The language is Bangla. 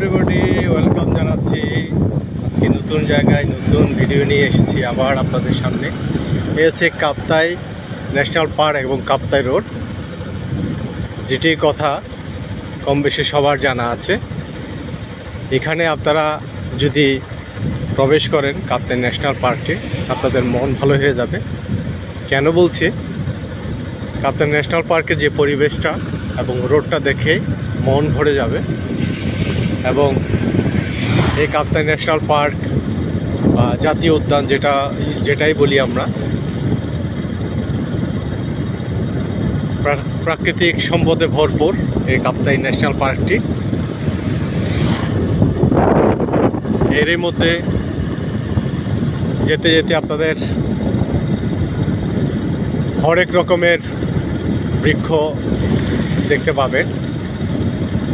এভরিবডি, ওয়েলকাম জানাচ্ছি। আজকে নতুন জায়গায় নতুন ভিডিও নিয়ে এসেছি আবার আপনাদের সামনে। এ হচ্ছে কাপ্তাই ন্যাশনাল পার্ক এবং কাপ্তাই রোড, যেটির কথা কম বেশি সবার জানা আছে। এখানে আপনারা যদি প্রবেশ করেন কাপ্তাই ন্যাশনাল পার্কে, আপনাদের মন ভালো হয়ে যাবে। কেন বলছি, কাপ্তাই ন্যাশনাল পার্কের যে পরিবেশটা এবং রোডটা দেখে মন ভরে যাবে। এবং এই কাপ্তাই ন্যাশনাল পার্ক বা জাতীয় উদ্যান যেটাই বলি আমরা, প্রাকৃতিক সম্পদে ভরপুর এই কাপ্তাই ন্যাশনাল পার্কটি। এরই মধ্যে যেতে যেতে আপনাদের হরেক রকমের বৃক্ষ দেখতে পাবেন।